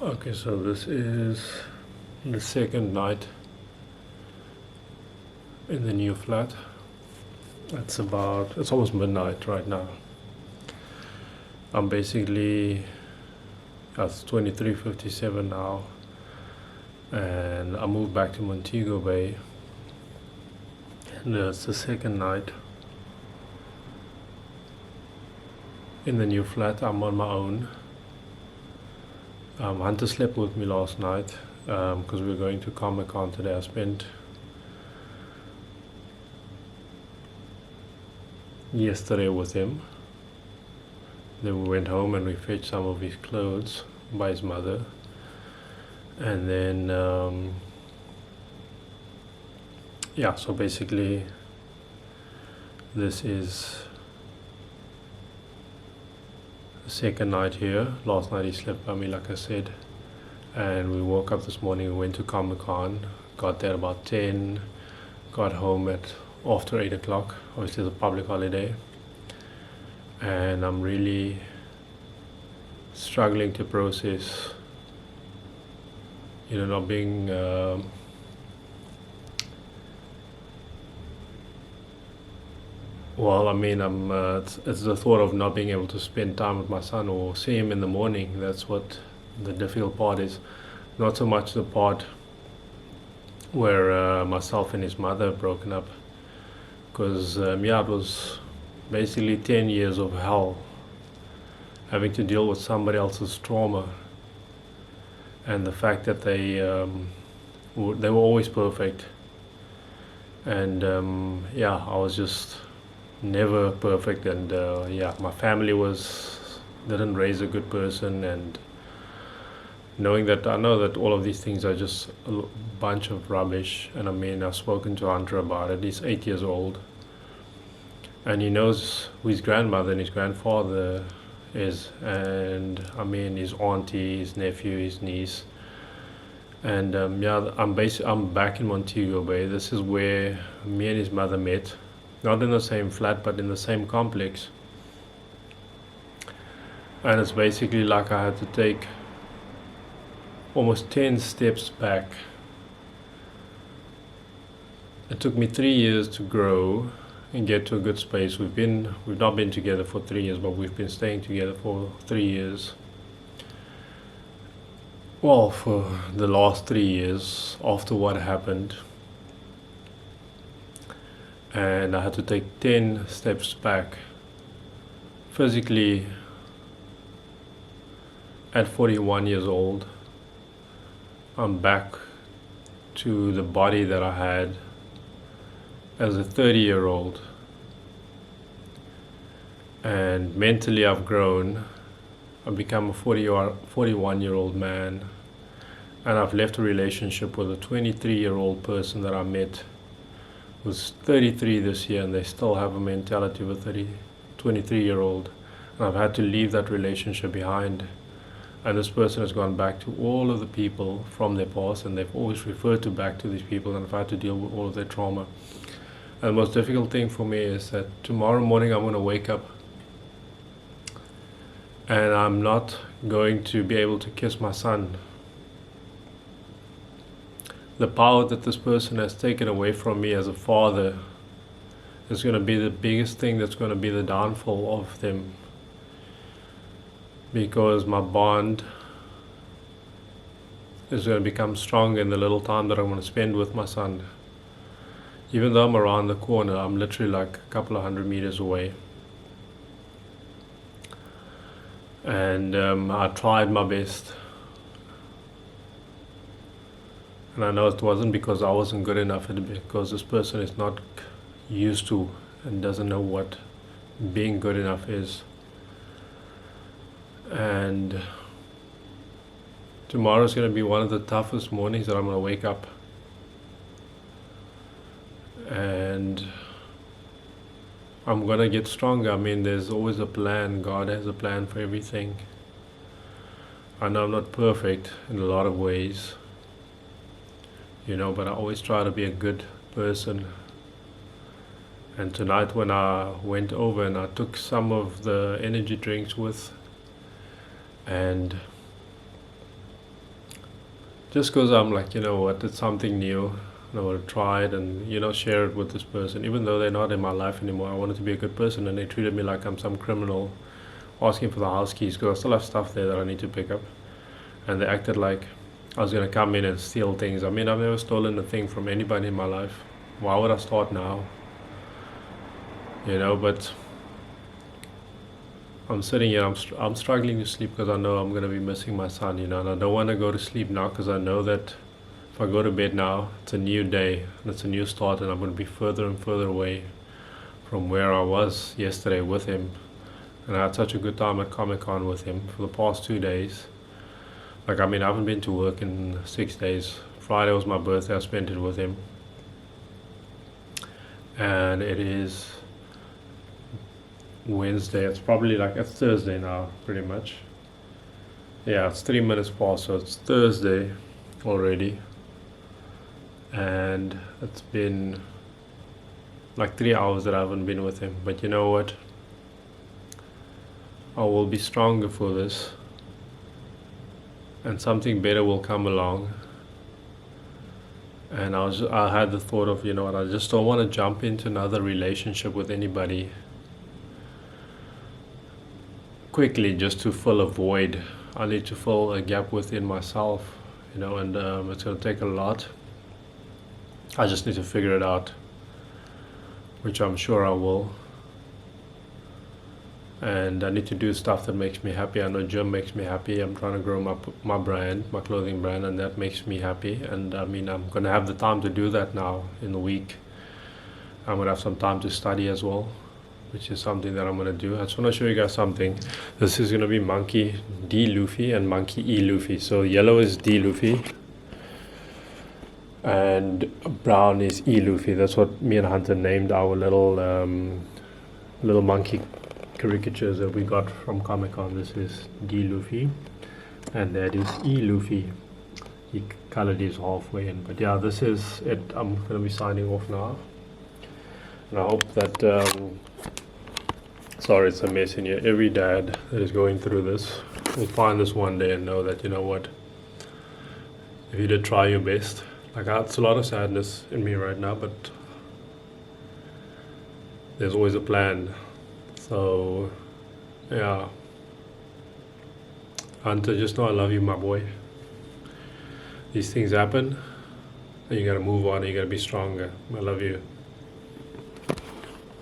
Okay, so this is the second night in the new flat. It's almost midnight right now. I'm basically, it's 23:57 now, and I moved back to Montego Bay, and it's the second night in the new flat. I'm on my own. Hunter slept with me last night because we were going to Comic-Con today. I spent yesterday with him. Then we went home and we fetched some of his clothes by his mother. And then, yeah, so basically this is the second night here. Last night he slept by me, like I said. And we woke up this morning, we went to Comic-Con, got there about 10, got home at after 8 o'clock. Obviously it's a public holiday. And I'm really struggling to process, not being it's the thought of not being able to spend time with my son or see him in the morning. That's what the difficult part is. Not so much the part where myself and his mother have broken up, because it was basically 10 years of hell having to deal with somebody else's trauma, and the fact that they were always perfect, and I was just never perfect, and my family didn't raise a good person, and I know that all of these things are just a bunch of rubbish. And I've spoken to Hunter about it. He's 8 years old, and he knows who his grandmother and his grandfather is, and his auntie, his nephew, his niece. And I'm back in Montego Bay. This is where me and his mother met, not in the same flat but in the same complex. And it's basically like I had to take almost 10 steps back. It took me 3 years to grow and get to a good space. We've not been together for 3 years, but we've been staying together for 3 years. Well, for the last 3 years after what happened. And I had to take 10 steps back. Physically, at 41 years old, I'm back to the body that I had as a 30-year-old. And mentally I've grown. I've become a 41-year-old man. And I've left a relationship with a 23-year-old person that I met, who's 33 this year, and they still have a mentality of a 23-year-old. And I've had to leave that relationship behind. And this person has gone back to all of the people from their past, and they've always referred back to these people, and I've had to deal with all of their trauma. And the most difficult thing for me is that tomorrow morning I'm going to wake up and I'm not going to be able to kiss my son. The power that this person has taken away from me as a father is going to be the biggest thing that's going to be the downfall of them, because my bond is going to become stronger in the little time that I'm going to spend with my son. Even though I'm around the corner, I'm literally like a couple of 100 meters away. And I tried my best. And I know it wasn't because I wasn't good enough, because this person is not used to and doesn't know what being good enough is. And tomorrow's going to be one of the toughest mornings that I'm going to wake up. And I'm going to get stronger. There's always a plan. God has a plan for everything. I know I'm not perfect in a lot of ways, but I always try to be a good person. And tonight when I went over and I took some of the energy drinks and just because I'm like, you know what, it's something new. I want to try it and, you know, share it with this person. Even though they're not in my life anymore, I wanted to be a good person, and they treated me like I'm some criminal asking for the house keys because I still have stuff there that I need to pick up. And they acted like I was going to come in and steal things. I mean, I've never stolen a thing from anybody in my life. Why would I start now? You know, but I'm sitting here, I'm struggling to sleep because I know I'm going to be missing my son, you know, and I don't want to go to sleep now because I know that if I go to bed now, it's a new day and it's a new start, and I'm going to be further and further away from where I was yesterday with him. And I had such a good time at Comic-Con with him for the past 2 days. Like, I mean, I haven't been to work in 6 days. Friday was my birthday, I spent it with him. And it is Wednesday, it's probably like, it's Thursday now, pretty much. Yeah, it's 3 minutes past, so it's Thursday already. And it's been like 3 hours that I haven't been with him. But you know what? I will be stronger for this, and something better will come along. And I had the thought of, you know what, I just don't want to jump into another relationship with anybody quickly just to fill a void. I need to fill a gap within myself, you know, and it's going to take a lot. I just need to figure it out, which I'm sure I will. And I need to do stuff that makes me happy. I know gym makes me happy. I'm trying to grow my brand, my clothing brand, and that makes me happy. And I mean, I'm going to have the time to do that now in the week. I'm going to have some time to study as well, which is something that I'm going to do. I just want to show you guys something. This is going to be Monkey D Luffy and Monkey E Luffy. So yellow is D Luffy and brown is E Luffy. That's what me and Hunter named our little monkey caricatures that we got from Comic-Con. This is D Luffy and that is E Luffy. He colored his halfway in, but yeah, this is it. I'm going to be signing off now, and I hope that sorry, it's a mess in here. Every dad that is going through this will find this one day and know that, you know what, if you did try your best. Like, it's a lot of sadness in me right now, but there's always a plan. So yeah, Hunter, just know I love you, my boy. These things happen and you gotta move on and you gotta be stronger. I love you.